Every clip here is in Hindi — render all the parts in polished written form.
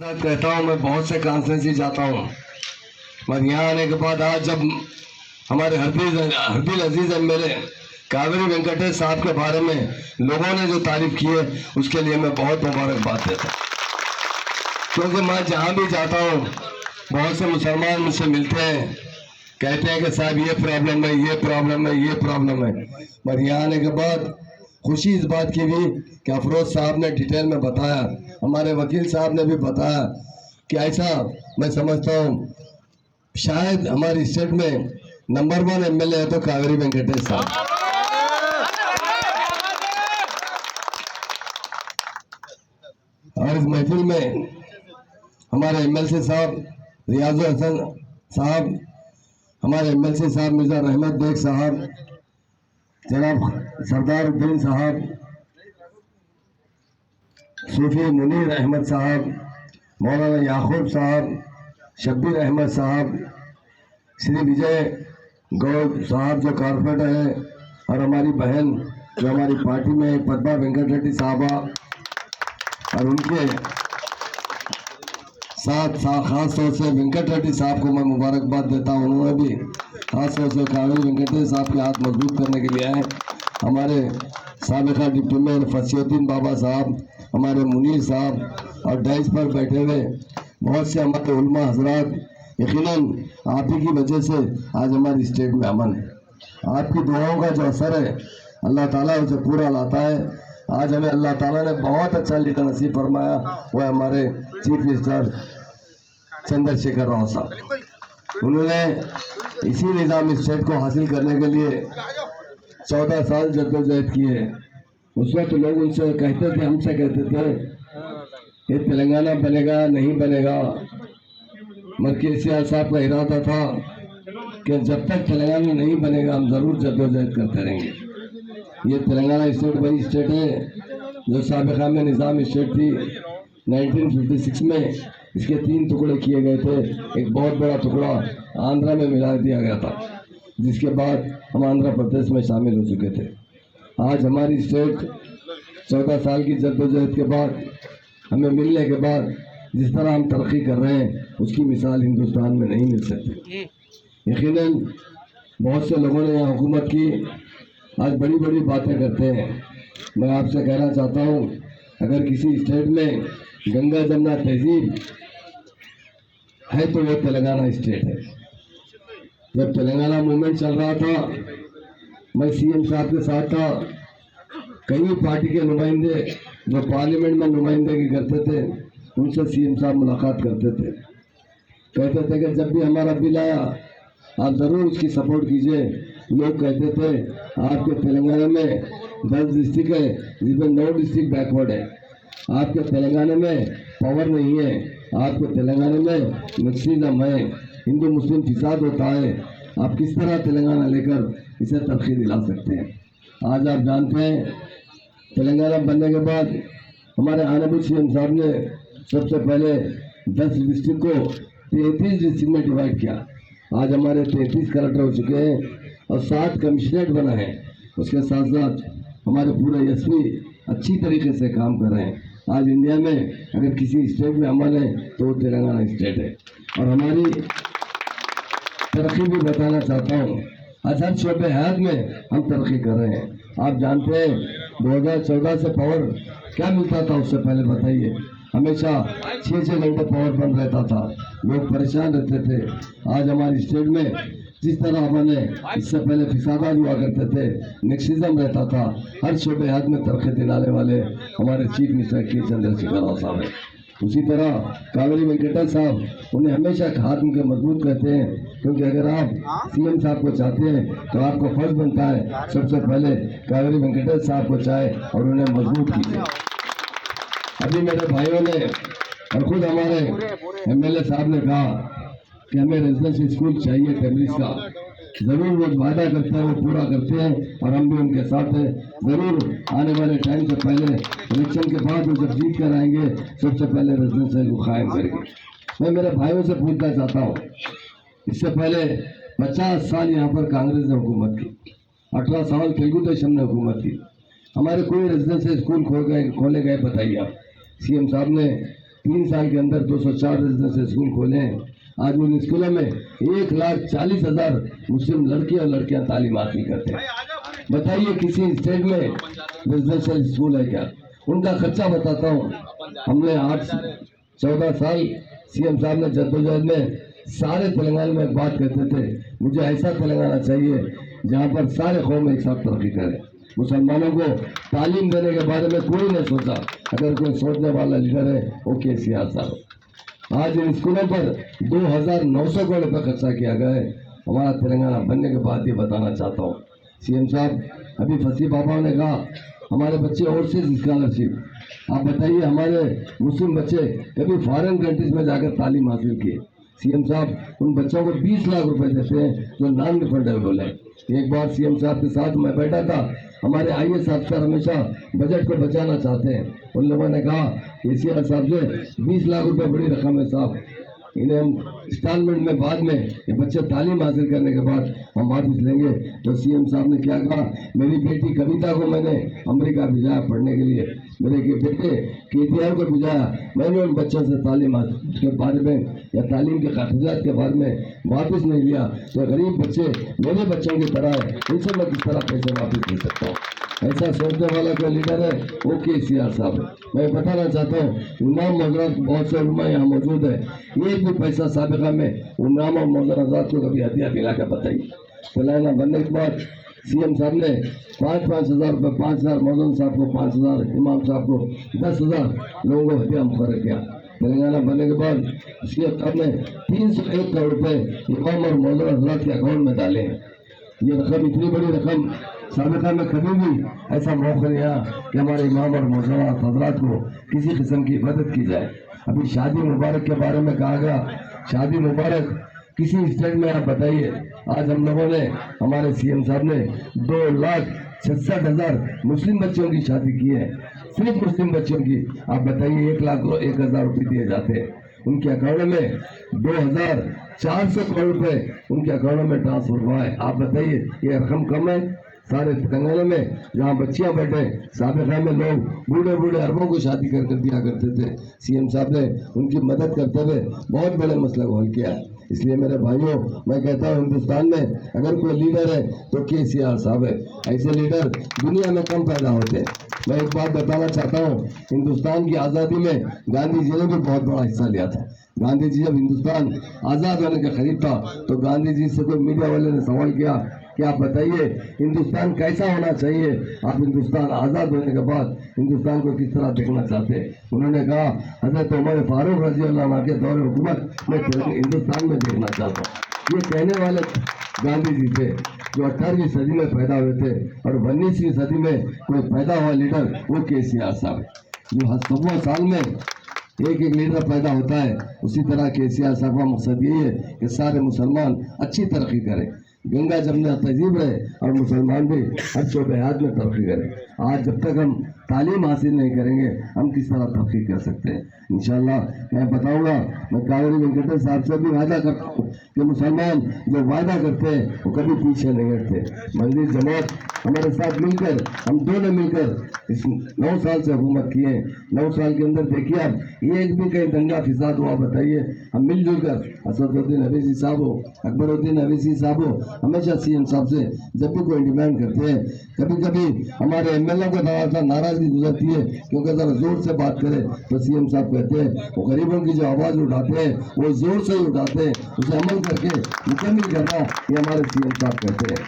कहता हूँ मैं बहुत से कॉन्फ्रेंस जाता हूँ, मगर यहाँ आने के बाद आज जब हमारे हरदिल अजीज एमएलए कावेरी वेंकटेश साहब के बारे में लोगों ने जो तारीफ की है उसके लिए मैं बहुत मुबारकबाद देता हूँ। क्योंकि मैं जहाँ भी जाता हूँ बहुत से मुसलमान मुझसे मिलते हैं, कहते हैं कि साहब ये प्रॉब्लम है, ये प्रॉब्लम है, ये प्रॉब्लम है। मगर यहाँ आने के बाद खुशी इस बात की भी कि अफरोज साहब ने डिटेल में बताया, हमारे वकील साहब ने भी बताया कि ऐसा मैं समझता हूँ शायद हमारी स्टेट में नंबर 1 एमएलए है तो कावेरी वेंकटेश साहब। और इस महफिल में हमारे एमएलसी साहब रियाजुल हसन साहब, हमारे एमएलसी साहब मिर्जा रहमत बेग साहब, जनाब सरदार उद्दीन साहब, सूफी मुनीर अहमद साहब, मौलाना याकूब साहब, शब्बीर अहमद साहब, श्री विजय गौड़ साहब जो कॉर्पोरेटर है, और हमारी बहन जो हमारी पार्टी में पद्मा वेंकट रेड्डी साहबा, और उनके साथ खास तौर से वेंकट रेड्डी साहब को मैं मुबारकबाद देता हूँ। उन्होंने भी खास तौर से कावेरी वेंकटेश साहब के हाथ मजबूत करने के लिए आए। हमारे साबिका डिप्टी मेयर फसीउद्दीन बाबा साहब, हमारे मुनीर साहब, और डाइस पर बैठे हुए बहुत से हमारे उलमा हजरात, यकीनन आप ही की वजह से आज हमारी स्टेट में अमन है। आपकी दुआओं का जो असर है अल्लाह ताला उसे पूरा लाता है। आज हमें अल्लाह ताला ने बहुत अच्छा लीडर नसीब फरमाया, वो है हमारे चीफ मिनिस्टर चंद्रशेखर राव साहब। उन्होंने इसी निज़ाम स्टेट को हासिल करने के लिए 14 साल जद्दोजहद की है। उस वक्त लोग उनसे कहते थे, हमसे कहते थे ये तेलंगाना बनेगा नहीं बनेगा, मगर केसीआर साहब का इरादा था कि जब तक तेलंगाना नहीं बनेगा हम जरूर जद्दोजहद करते रहेंगे। ये तेलंगाना स्टेट वही स्टेट है जो साबिका में निज़ाम स्टेट थी। 1956 में इसके 3 टुकड़े किए गए थे, एक बहुत बड़ा टुकड़ा आंध्रा में मिला दिया गया था, जिसके बाद हम आंध्र प्रदेश में शामिल हो चुके थे। आज हमारी स्टेट 14 साल की जद्दोजहद के बाद, हमें मिलने के बाद जिस तरह हम तरक्की कर रहे हैं उसकी मिसाल हिंदुस्तान में नहीं मिल सकती। यकीनन बहुत से लोगों ने यहाँ हुकूमत की, आज बड़ी बड़ी बातें करते हैं। मैं आपसे कहना चाहता हूँ, अगर किसी स्टेट में गंगा जमुना तहजीब है तो वो तेलंगाना स्टेट है। जब तेलंगाना मूवमेंट चल रहा था, मैं सीएम साहब के साथ था, कई पार्टी के नुमाइंदे जो पार्लियामेंट में नुमाइंदगी करते थे उनसे सीएम साहब मुलाकात करते थे, कहते थे कि जब भी हमारा बिल आया आप ज़रूर उसकी सपोर्ट कीजिए। लोग कहते थे आपके तेलंगाना में 10 डिस्ट्रिक्ट है जिसमें 9 डिस्ट्रिक्ट बैकवर्ड है, आपके तेलंगाना में पावर नहीं है, आपके तेलंगाना में नक्सलिज्म है, हिंदू मुस्लिम फिसाद होता है, आप किस तरह तेलंगाना लेकर इसे तरक्की दिला सकते हैं। आज आप जानते हैं तेलंगाना बनने के बाद हमारे ऑनरेबल सीएम साहब ने सबसे पहले 10 डिस्ट्रिक्ट को 33 डिस्ट्रिक्ट में डिवाइड किया। आज हमारे 33 कलेक्टर हो चुके हैं और 7 कमिश्नरेट बना है। उसके साथ साथ हमारे पूरे एसपी अच्छी तरीके से काम कर रहे हैं। आज इंडिया में अगर किसी स्टेट में अमन है तो वो तेलंगाना स्टेट है। और हमारी तरक्की भी बताना चाहता हूँ, आज हर शोबे हयात में हम तरक्की कर रहे हैं। आप जानते हैं 2014 से पावर क्या मिलता था, उससे पहले बताइए, हमेशा 6-6 घंटे पावर बंद रहता था, लोग परेशान रहते थे। आज हमारी स्टेट में जिस तरह हमने इससे पहले फिसादात हुआ करते थे, नेक्सिज्म रहता था, हर शोबे हयात में तरक्की दिलाने वाले हमारे चीफ मिनिस्टर के चंद्रशेखर राव साहब है। उसी तरह कावेरी वेंकटेश साहब, उन्हें हमेशा हाथ उनके मजबूत कहते हैं, क्योंकि अगर आप सीएम साहब को चाहते हैं तो आपको फर्ज बनता है सबसे पहले कावेरी वेंकटेश साहब को चाहे और उन्हें मजबूत कीजिए। अभी मेरे भाइयों ने और खुद हमारे एमएलए साहब ने कहा कि हमें रेजिडेंशियल स्कूल चाहिए तबलीग का, जरूर वो वादा करते हैं वो पूरा करते हैं और हम भी उनके साथ हैं। जरूर आने वाले टाइम से पहले इलेक्शन के बाद वो जब जीत कर आएंगे सबसे पहले रेजिडेंशियल को कायम करेंगे। मैं मेरे भाइयों से पूछना चाहता हूँ, इससे पहले 50 साल यहाँ पर कांग्रेस ने हुकूमत की, 18 साल तेलुगु देशम ने हुकूमत की, हमारे कोई रेजिडेंशियल स्कूल खोले गए बताइए आप। सीएम साहब ने 3 साल के अंदर 204 रेजिडेंशियल स्कूल खोले हैं। आज उन स्कूलों में 1,40,000 मुस्लिम लड़के और लड़कियां तालीम हासिल करते हैं। बताइए किसी स्टेट में रेजिडेंशियल स्कूल है क्या? उनका खर्चा बताता हूँ। हमने 14 साल सीएम साहब ने जद्दोजहद में सारे तेलंगाना में बात करते थे, मुझे ऐसा तेलंगाना चाहिए जहाँ पर सारे कौम एक साथ तरक्की करें। मुसलमानों को तालीम देने के बारे में कोई नहीं सोचा। अगर कोई सोचने वाला लीडर है वो केसीआर साहब। आज इन स्कूलों पर 2,900 करोड़ रुपये खर्चा किया गया है। हमारा तेलंगाना बनने के बाद ये बताना चाहता हूँ, सीएम साहब अभी फसी बाबा ने कहा हमारे बच्चे ओवरसीज स्कॉलरशिप। आप बताइए हमारे मुस्लिम बच्चे कभी फॉरेन कंट्रीज में जाकर तालीम हासिल किए? सीएम साहब उन बच्चों को 20 लाख रुपए देते हैं जो नॉन रिफंडेबल है। एक बार सीएम साहब के साथ मैं बैठा था, हमारे आईएएस अफसर हमेशा बजट को बचाना चाहते हैं। उन लोगों ने कहा केसीआर साहब से 20 लाख रुपए बड़ी रकम है साहब, इन्हें हम इंस्टॉलमेंट में बाद में ये बच्चे तालीम हासिल करने के बाद हम वापस लेंगे। तो सीएम साहब ने क्या कहा, मेरी बेटी कविता को मैंने अमेरिका भिजाया पढ़ने के लिए, मेरे बेटे केटीआर को भिजाया। मैंने उन बच्चों से तालीम के बारे में या तालीम के कागजात के बारे में वापस नहीं लिया। तो गरीब बच्चे मेरे बच्चों की तरह है, इनसे मैं किस तरह पैसे वापस ले सकता हूँ? ऐसा सोचने वाला कोई लीडर है वो केसीआर साहब है। मैं बताना चाहता हूँ इमाम मौजूद बहुत से उलमा यहाँ मौजूद है, एक भी पैसा साबिका में इमाम और मौजूद आजाद को कभी हदिया दिला के बताइए। तेलंगाना बनने के बाद सीएम साहब ने 5-5 हज़ार रुपये, 5,000 मौजूद साहब को 5,000, इमाम साहब को 10,000 लोगों को हदिया मुकर्रर किया। तेलंगाना बनने के बाद सीएम साहब ने 301 करोड़ रुपये इमाम और मौजूद आजाद के अकाउंट में डाले हैं। ये रकम इतनी बड़ी रकम साबिका में कभी भी ऐसा मौका नहीं आया कि हमारे इमाम और मौजूदा हजरात को किसी किस्म की मदद की जाए। अभी शादी मुबारक के बारे में कहा गया, शादी मुबारक किसी स्टेट में आप बताइए। आज हम लोगों ने, हमारे सीएम साहब ने 2,66,000 मुस्लिम बच्चों की शादी की है, सिर्फ मुस्लिम बच्चों की। आप बताइए 1,01,000 रुपये दिए जाते हैं उनके अकाउंट में, 2,400 करोड़ रुपए उनके अकाउंट में ट्रांसफर हुआ है। आप बताइए ये रकम कम है? सारे तेलंगाना में जहाँ बच्चियां बैठे साबिका में लोग बूढ़े बूढ़े अरबों को शादी कर दिया करते थे, सीएम साहब ने उनकी मदद करते हुए बहुत बड़े मसले को हल किया है। इसलिए मेरे भाइयों मैं कहता हूँ हिंदुस्तान में अगर कोई लीडर है तो केसीआर साहब है। ऐसे लीडर दुनिया में कम पैदा होते हैं। मैं एक बात बताना चाहता हूँ, हिंदुस्तान की आज़ादी में गांधी जी ने भी बहुत बड़ा हिस्सा लिया था। गांधी जी जब हिंदुस्तान आज़ाद होने के करीब था तो गांधी जी से कोई मीडिया वाले ने सवाल किया कि आप बताइए हिंदुस्तान कैसा होना चाहिए, आप हिंदुस्तान आज़ाद होने के बाद हिंदुस्तान को किस तरह देखना चाहते हैं? उन्होंने कहा हज़रत उमर फारूक रज़ी अल्लाह अन्हु के दौर हुकूमत में हिंदुस्तान में देखना चाहता हूँ। ये कहने वाले गांधी जी थे जो 18वीं सदी में पैदा हुए थे और 19वीं सदी में कोई पैदा हुआ लीडर वो केसीआर साहब जो 100 साल में एक लीडर पैदा होता है। उसी तरह केसीआर साहब का मकसद यही है कि सारे मुसलमान अच्छी तरक्की करें, गंगा जमुना तहजीब रहे और मुसलमान भी हर शोबे हयात में तरक्की करें। आज जब तक हम तालीम हासिल नहीं करेंगे हम किस तरह तरक्की कर सकते हैं? इंशाल्लाह मैं बताऊंगा, मैं कावेरी वेंकटेश साहब से भी वादा करता हूँ कि मुसलमान जो वादा करते हैं वो कभी पीछे नहीं हटते। मंदिर जमात हमारे साथ मिलकर, हम दोनों मिलकर इस 9 साल से हुकूमत किए। 9 साल के अंदर देखिए आप एक भी कहीं दंगा फिसाद हुआ बताइए? हम मिलजुल कर, असदुद्दीन अवैसी साहब हो, अकबरुद्दीन अवैसी साहब हो, हमेशा सीएम साहब से जब भी कोई डिमांड करते हैं, कभी कभी हमारे एमएलए को थोड़ा नाराजगी गुजरती है क्योंकि जरा जोर से बात करें तो सीएम साहब कहते हैं वो गरीबों की जो आवाज उठाते हैं वो जोर से ही उठाते हैं, उसे अमल करके मुकम्मल करना ये हमारे सीएम साहब कहते हैं।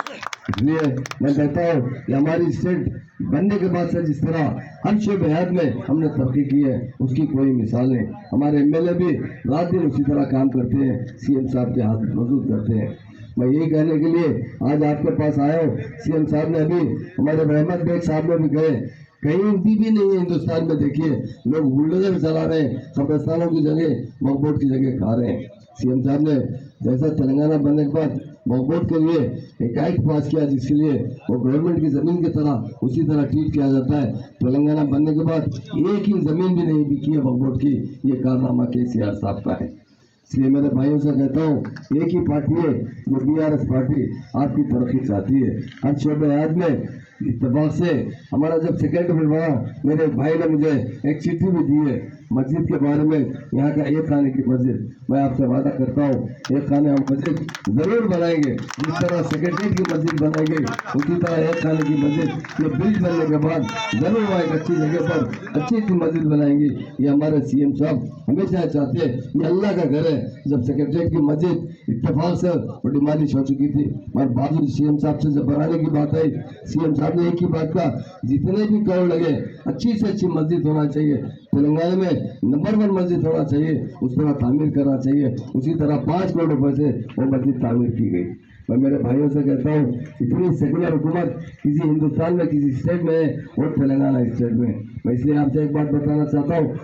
इसलिए मैं कहता हूँ कि हमारी स्टेट बनने के बाद से जिस तरह हर शोबे हयात में हमने तरक्की की है उसकी कोई मिसाल नहीं। हमारे एमएलए भी रात दिन उसी तरह काम करते हैं, सीएम साहब के हाथ मजबूत करते हैं। मैं यही कहने के लिए आज आपके पास आया हूँ। सीएम साहब ने अभी हमारे रहमत बेग साहब ने भी कहे कहीं भी नहीं है हिंदुस्तान में, देखिए लोग बुलडोजर चला रहे हैं, कब्रिस्तानों की जगह वक्फ की जगह खा रहे हैं। सीएम साहब ने जैसा तेलंगाना बनने के बाद वक्फ के लिए एक एक्ट पास किया जिसके लिए वो गवर्नमेंट की जमीन की तरह उसी तरह ट्रीट किया जाता है। तेलंगाना बनने के बाद एक ही जमीन भी नहीं बिकी है वक्फ की, ये कारनामा केसीआर साहब का है। इसलिए मेरे भाइयों से कहता हूँ एक ही पार्टी है जो बीआरएस पार्टी आपकी तरक्की चाहती है। हर शोबे हयात में इत्तेफाक से हमारा जब सेक्रेटरी बना, मेरे भाई ने मुझे एक चिट्ठी भी दी है मस्जिद के बारे में, यहाँ का एक खाने की मस्जिद, मैं आपसे वादा करता हूँ एक खाने हम मस्जिद जरूर बनाएंगे। जिस तरह सेक्रेटरीट की मस्जिद बनाएंगे उसी तरह एक खाने की मस्जिद ये ब्रिज बनने के बाद जरूर वहाँ एक अच्छी जगह पर अच्छी सी मस्जिद बनाएंगे। ये हमारे सीएम साहब हमेशा चाहते हैं, ये अल्लाह का घर है। जब सेक्रेटरीट की मस्जिद इत्तेफाक से बड़ी मालिश हो चुकी थी, और बाजू सीएम साहब से जब बनाने की बात आई, सीएम साहब ने एक ही बात कहा, जितने भी करोड़ लगे अच्छी से अच्छी मस्जिद होना चाहिए, तेलंगाना में नंबर 1 मस्जिद होना चाहिए, उस तरह तामीर करना चाहिए। उसी तरह 5 करोड़ रुपए से वो मस्जिद तामीर की गई। मैं मेरे भाइयों से कहता हूँ, इतनी सेकुलर हुकूमत किसी हिंदुस्तान में किसी स्टेट में है और तेलंगाना स्टेट में। मैं इसलिए आपसे एक बात बताना चाहता हूँ,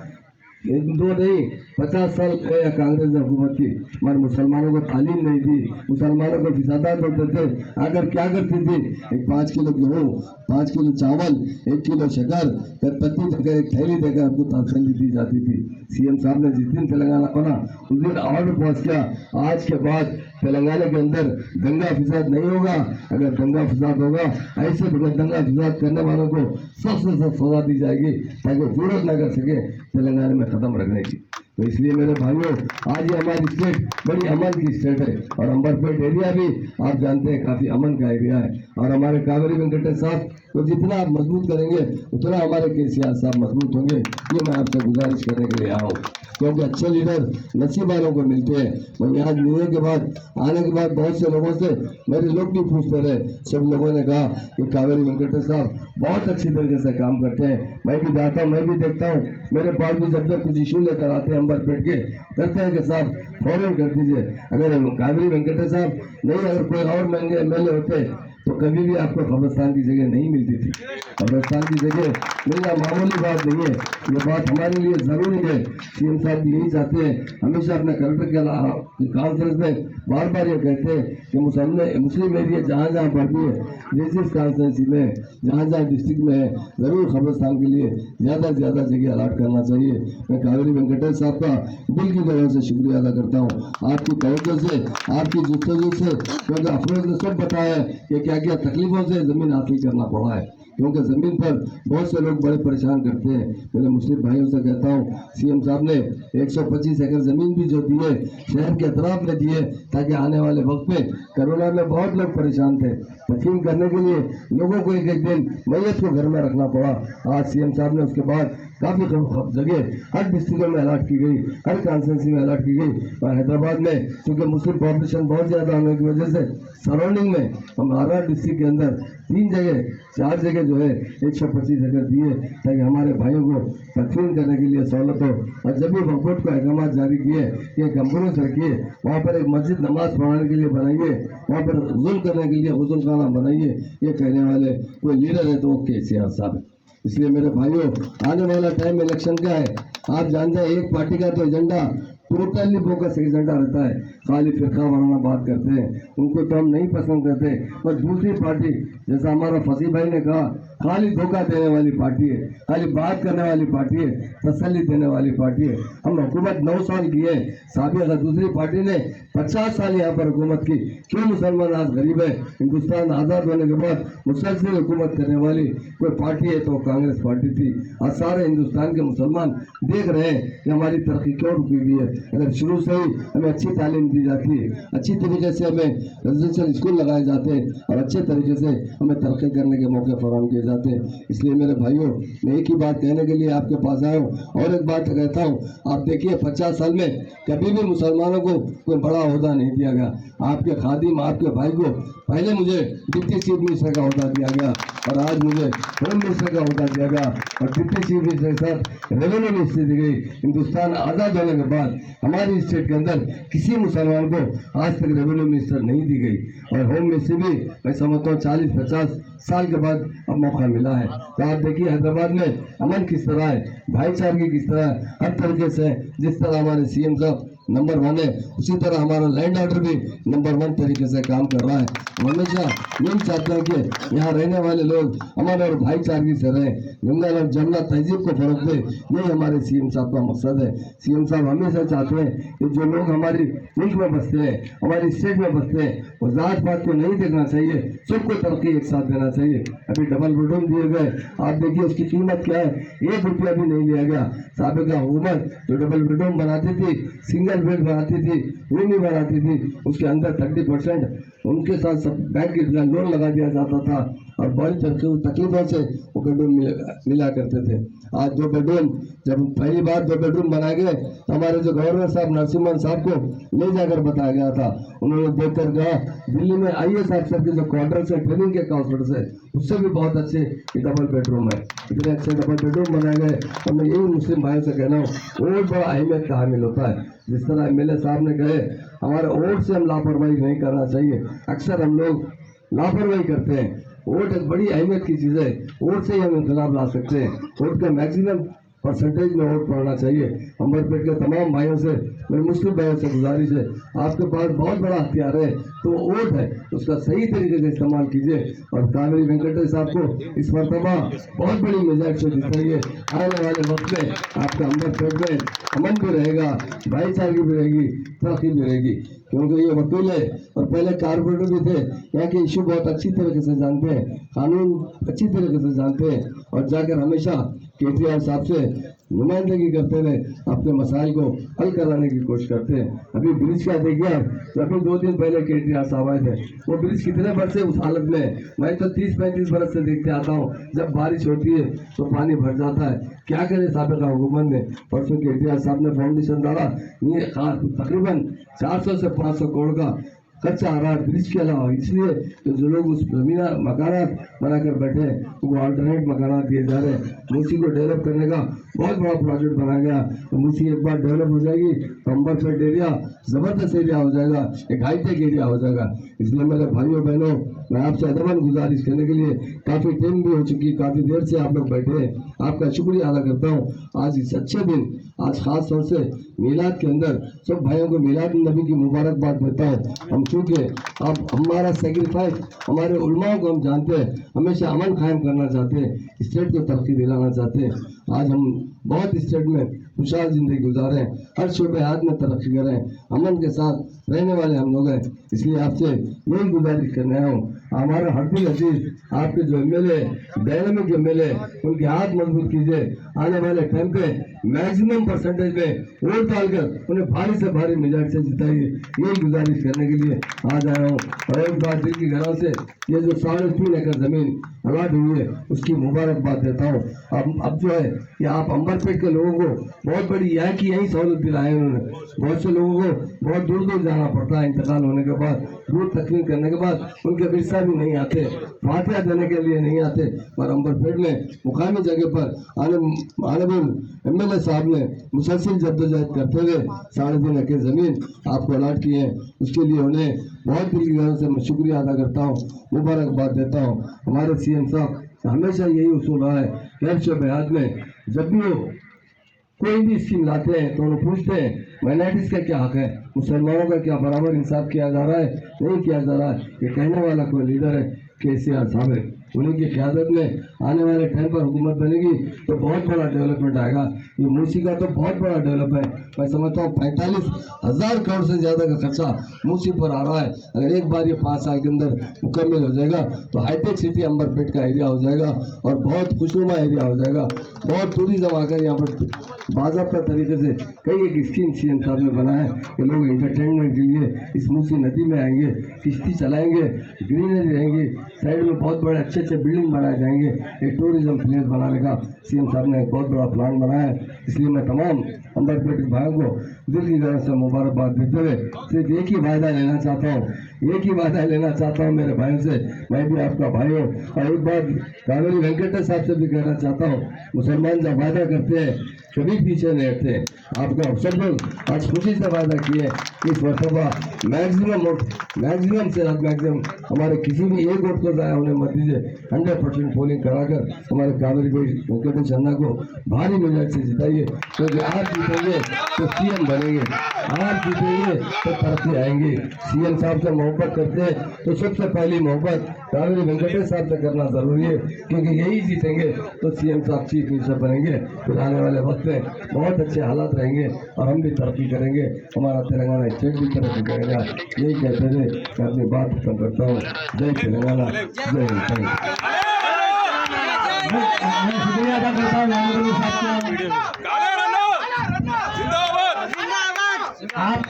2 नहीं 50 साल कांग्रेस ने हुकूमत की, मगर मुसलमानों को तालीम नहीं दी, मुसलमानों को फिसादात होते थे। अगर क्या करती थी, एक 5 किलो गेहूँ, 5 किलो चावल, 1 किलो शक्कर, पत्ती देकर एक थैली देकर हमको तसल्ली दी जाती थी। सीएम साहब ने जिस दिन तेलंगाना बना उस दिन ऑर्डर पास किया, आज के बाद तेलंगाना के अंदर दंगा फिसाद नहीं होगा। अगर दंगा फिसाद होगा, ऐसे दंगा फिसाद करने वालों को सख्त से सख्त सजा दी जाएगी, ताकि जरूरत न कर सके तेलंगाना में कदम रखने की। तो इसलिए मेरे भाइयों, आज ये हमारी स्टेट बड़ी अमन की स्टेट है, और अंबरपेट एरिया भी आप जानते हैं काफी अमन का एरिया है। और हमारे कावेरी वेंकटेश साहब तो जितना आप मजबूत करेंगे उतना हमारे केसीआर साहब मजबूत होंगे। ये मैं आपसे गुजारिश करने के लिए आया हूँ, क्योंकि अच्छे लीडर नसीब वालों को मिलते हैं। मैं यहाँ मिलने के बाद आने के बाद बहुत से लोगों से मेरे लोग भी पूछते रहे, सब लोगों ने कहा कि कावेरी वेंकटेश साहब बहुत अच्छी तरीके से काम करते हैं। मैं भी जाता हूँ, मैं भी देखता हूँ, मेरे पास भी जब तक कुछ इशू लेकर आते हैं अंबरपेट के, कहते हैं कि साहब फौरन कर दीजिए। अगर कावेरी वेंकटेश साहब नहीं, अगर कोई और महंगे एमएलए होते तो कभी भी आपको कब्रिस्तान की जगह नहीं मिलती थी। कब्रिस्तान की जगह मिलना मामूली बात नहीं है, ये बात हमारे लिए जरूरी है। सीएम साहब भी यही चाहते हैं, हमेशा अपने कलेक्टर के कॉन्फ्रेंस में बार बार ये कहते हैं कि मुस्लिम एरिया जहाँ जहाँ पड़ती है, जिस कॉन्स्टिट्यूंसी में जहाँ जहाँ डिस्ट्रिक्ट में है, जरूर कब्रिस्तान के लिए ज़्यादा से ज़्यादा जगह अलाट करना चाहिए। मैं कावेरी वेंकटेश साहब का दिल की तरह से शुक्रिया अदा करता हूँ, आपकी तवज्जो से, आपकी जुस्तजू से, क्योंकि अफरोज ने सब बताया कि क्या क्या तकलीफों से जमीन हासिल करना पड़ा है, क्योंकि जमीन पर बहुत से लोग बड़े परेशान करते हैं। मेरे मुस्लिम भाइयों से कहता हूँ, सीएम साहब ने 125 एकड़ जमीन भी जो दी है शहर के अतराफ में दी है, ताकि आने वाले वक्त में कोरोना में बहुत लोग परेशान थे, तकसीम करने के लिए लोगों को एक एक दिन मैयत को घर में रखना पड़ा। आज सीएम साहब ने उसके बाद काफी जगह हर डिस्ट्रिक्ट में अलर्ट की गई, हर कॉन्स्टिट्यूंसी में अलर्ट की गई। और हैदराबाद में क्योंकि मुस्लिम पॉपुलेशन बहुत ज्यादा होने की वजह से सराउंडिंग में हमारा डिस्ट्रिक्ट के अंदर 3 जगह 4 जगह जो है 125 एकड़ दिए, ताकि हमारे भाइयों को तकसीम करने के लिए सहूलत हो। और जब भी वक्फ को अहकाम जारी किए कि कंपनी से रखिए, वहाँ पर एक मस्जिद नमाज पढ़ाने के लिए बनाइए, वहाँ पर गुस्ल करने के लिए गुस्ल खाना बनाइए, ये कहने वाले कोई लीडर है तो वो केसीआर साहब है। इसलिए मेरे भाइयों, आने वाला टाइम इलेक्शन का है, आप जानते हैं एक पार्टी का तो एजेंडा टोटली बोकस एजेंडा रहता है, खाली फिरका वाराना बात करते हैं, उनको तो हम नहीं पसंद करते। और दूसरी पार्टी जैसा हमारा फसी भाई ने कहा, खाली धोखा देने वाली पार्टी है, खाली बात करने वाली पार्टी है, तसल्ली देने वाली पार्टी है। हम हुकूमत 9 साल की है, साबिक़ दूसरी पार्टी ने 50 साल यहाँ पर हुकूमत की। क्यों मुसलमान आज गरीब है? हिंदुस्तान आज़ाद होने के बाद मुसलसल हुकूमत करने वाली कोई पार्टी है तो कांग्रेस पार्टी थी। और सारे हिंदुस्तान के मुसलमान देख रहे हैं कि हमारी तरक्की क्यों रुकी हुई है। अगर शुरू से ही हमें अच्छी तालीम दी जाती है, अच्छी तरीके से हमें रेजिडेंशियल स्कूल लगाए जाते हैं, और अच्छे तरीके से हमें तरक्की करने के मौके फराहम किए जाते हैं। इसलिए मेरे भाइयों, मैं एक ही बात कहने के लिए आपके पास आया हूँ, और एक बात कहता हूँ, आप देखिए 50 साल में कभी भी मुसलमानों को कोई बड़ा ओहदा नहीं दिया गया। आपके खादिम, आपके भाई को पहले मुझे डिप्टी चीफ मिनिस्टर का ओहदा दिया गया, और आज मुझे होम मिनिस्टर का ओहदा दिया गया, और डिप्टी चीफ मिनिस्टर के साथ रेवेन्यू मिनिस्ट्री दी गई। हिंदुस्तान आज़ाद होने के बाद हमारी स्टेट के अंदर किसी मुसलमान को आज तक रेवेन्यू मिनिस्टर नहीं दी गई, और होम मिनिस्ट्री भी मैं समझता हूँ 40-50 साल के बाद अब मौका मिला है। तो आप देखिए हैदराबाद में अमन किस तरह है, भाईचारगी किस तरह है, हर तरीके से जिस तरह हमारे सीएम साहब नंबर 1 है, उसी तरह हमारा लैंड ऑर्डर भी नंबर 1 तरीके से काम कर रहा है। हमेशा यही चाहते हैं कि यहाँ रहने वाले लोग अमन और भाईचारगी से रहें, गंगा और जमुना तहजीब को फरोग दे, यही हमारे सीएम साहब का मकसद है। सीएम साहब हमेशा चाहते हैं कि जो लोग हमारी मुल्क में बसते हैं, हमारी स्टेट में बसते हैं, वो जात पात को नहीं देखना चाहिए, सबको तरक्की एक साथ देना चाहिए। अभी डबल बेडरूम दिए गए। आप देखिए उसकी कीमत क्या है, 1 रुपया भी नहीं लिया गया। साबिका हुकूमत जो डबल बेडरूम बनाती थी, सिंगल बेड बनाती थी, वो नहीं बनाती थी, उसके अंदर 30% उनके साथ सब बैंक के लोन लगा दिया जाता था और बड़ी तकलीफों से वो बेडरूम मिला करते थे। आज दो बेडरूम, जब पहली बार दो बेडरूम बनाए गए तो हमारे जो गवर्नर साहब नरसिम्हन साहब को ले जाकर बताया गया था, उन्होंने देखकर कहा दिल्ली में IAS अफसर के जो क्वार्टर्स है, ट्रेनिंग के काउंटर्स है, उससे भी बहुत अच्छे डबल बेडरूम है। इतने अच्छे डबल बेडरूम बनाए गए और मैं यही मुस्लिम भाइयों से कहना हूँ, वोट बड़ा अहमियत का हामिल होता है। जिस तरह MLA साहब ने कहे हमारे वोट से हम लापरवाही नहीं करना चाहिए, अक्सर हम लोग लापरवाही करते हैं। वोट एक बड़ी अहमियत की चीज़ है, वोट से ही हम इनकलाब ला सकते हैं। वोट का मैक्सिमम परसेंटेज में वोट पड़ना चाहिए। अंबरपेट के तमाम भाइयों से, मेरे मुस्लिम भाइयों से गुजारिश है, आपके पास बहुत बड़ा हथियार है तो वोट है, उसका सही तरीके से इस्तेमाल कीजिए और कावेरी वेंकटेश साहब को इस मरतबा बहुत बड़ी मेजॉरिटी से जिताइए। आने वाले वक्त में आपका अंबरपेट में अमन भी रहेगा, भाईचारगी भी रहेगी, तरक्की भी रहेगी, क्योंकि ये वकील है और पहले कारपोरेटर भी थे। यहाँ के इशू बहुत अच्छी तरीके से जानते हैं, कानून अच्छी तरीके से जानते हैं और जाकर हमेशा KTR साहब से नुमाइंदगी करते रहे, अपने मसाइल को हल कराने की कोशिश करते हैं। अभी ब्रिज का देखिए, अभी 2 दिन पहले KTR साहब आए थे, वो ब्रिज कितने बरस से उस हालत में है। मैं तो 30-35 बरस से देखते आता हूँ, जब बारिश होती है तो पानी भर जाता है। क्या करे साबिका हुकूमत ने, परसों KTR साहब ने फाउंडेशन डाला, ये तकरीबन 400 से 500 करोड़ का खर्चा आ रहा है ब्रिज के अलावा, इसलिए तो जो लोग उस जमीन मकानात बनाकर बैठे हैं उनको अल्टरनेट मकानात दिए जा रहे हैं। मूसी को डेवलप करने का बहुत बड़ा प्रोजेक्ट बनाया गया, तो मूसी एक बार डेवलप हो जाएगी तो अंबरपेट एरिया जबरदस्त एरिया हो जाएगा, एक हाईटेक एरिया हो जाएगा। इसलिए मेरे भाइयों बहनों, मैं आपसे अदबन गुजारिश करने के लिए, काफ़ी टाइम भी हो चुकी, काफ़ी देर से आप लोग बैठे हैं, आपका शुक्रिया अदा करता हूँ। आज इस अच्छे दिन, आज खास तौर से मीलाद के अंदर सब भाइयों को मीलाद नबी की मुबारकबाद देता हूँ। हम चूँकि अब हमारा सेक्रीफाइस, हमारे उलमाओं को हम जानते हैं, हमेशा अमन कायम करना चाहते हैं, स्टेट को तरक्की दिलाना चाहते हैं। आज हम बहुत स्टेट में खुशहाल जिंदगी गुजारें, हर शोबे हाथ में तरक्की करें, अमन के साथ रहने वाले हम लोग हैं। इसलिए आपसे यही गुजारिश करने आया हूँ, हमारे हरदिल अजीज आपके जो MLA, डायनामिक MLA, उनके हाथ मजबूत कीजिए। आने वाले टाइम पे मैक्सिमम परसेंटेज में वोट डालकर उन्हें भारी से भारी मेजॉरिटी से जिताइए, यही गुजारिश करने के लिए आज आया हूँ। और एक बार दिल की गहराई से ये जो 3.5 एकड़ जमीन अलॉट हुई है उसकी मुबारकबाद देता हूँ। अब जो है कि आप अंबरपेट के लोगों को बहुत बड़ी यहाँ की यही सहूलत दिलाई है उन्होंने। बहुत से लोगों को बहुत दूर दूर जाना पड़ता है, इंतकाल होने के बाद, दूर तकलीफ करने के बाद उनके विरसा भी नहीं आते, फातिहा देने के लिए नहीं आते, पर अंबरपेट में मुकामी जगह पर आनबुल MLA साहब ने मुसलसल जद्दोजहद करते हुए 3.5 एकड़ जमीन आपको अलॉट की है, उसके लिए उन्हें बहुत दिल की गहराई से मैं शुक्रिया अदा करता हूँ, मुबारकबाद देता हूँ। हमारे CM साहब हमेशा यही उसूल रहा है कि हर शोबे हाथ में जब भी वो कोई भी स्कीम लाते हैं तो उन्हें पूछते हैं माइनॉरिटीज का क्या हक है, मुसलमानों का क्या बराबर इंसाफ किया जा रहा है, नहीं किया जा रहा है। ये कहने वाला कोई लीडर है KCR साहब है, उन्हीं की क़यादत में आने वाले टाइम पर हुकूमत बनेगी तो बहुत बड़ा डेवलपमेंट आएगा। ये मूसी का तो बहुत बड़ा डेवलप है, मैं समझता हूँ 45,000 करोड़ से ज़्यादा का खर्चा मूसी पर आ रहा है। अगर एक बार ये 5 साल के अंदर मुकम्मल हो जाएगा तो हाईटेक सिटी अंबरपेट का एरिया हो जाएगा और बहुत खुशनुमा एरिया हो जाएगा। बहुत टूरिज्म आकर यहाँ पर बाज़ाब्ता तरीके से कई एक स्कीम CM साहब ने बनाया है कि लोग इंटरटेनमेंट के लिए इस मूसी नदी में आएंगे, किश्ती चलाएंगे, ग्रीनरी रहेंगी, साइड में बहुत बड़े अच्छे बिल्डिंग बनाए जाएंगे। एक टूरिज्म प्लेस बनाने का CM साहब ने एक बहुत बड़ा प्लान बनाया है। इसलिए मैं तमाम अंबरपेट के भाइयों को दिल की गहराई से मुबारकबाद देते हुए सिर्फ एक ही वायदा लेना चाहता हूँ, एक ही वायदा लेना चाहता हूँ मेरे भाइयों से, मैं भी आपका भाई हूँ। और एक बात कावेरी वेंकटेश साहब से भी कहना चाहता हूँ, मुसलमान जब वायदा करते हैं कभी पीछे नहीं हटते। आपका सब लोग आज खुशी से वायदा किए इस मरतबा मैक्सिमम से मैक्सिमम हमारे किसी भी एक वोट को ज़ाया होने मत दीजिए, 100% पोलिंग कराकर हमारे कावेरी वेंकटेश अन्ना को भारी मेजॉरिटी से जिताइए, क्योंकि आज जीतेंगे तो CM बनेंगे, आज जीतेंगे तो तरक्की आएंगे। CM साहब से मोहब्बत करते हैं तो सबसे पहली मोहब्बत कावेरी वेंकटेश साहब से करना जरूरी है, क्योंकि यही जीतेंगे तो CM साहब चीफ मिनिस्टर बनेंगे। फिर आने वाले वक्त में बहुत अच्छे हालात रहेंगे और हम भी तरक्की करेंगे, हमारा तेलंगाना स्टेट भी तरक्की करेगा। यही कहते हुए मैं अपनी बात खत्म करता हूँ। जय तेलंगाना, जय हिंद। मैं शुक्रिया अदा करता हूँ साहब का। काले रन्ना जिंदाबाद। आप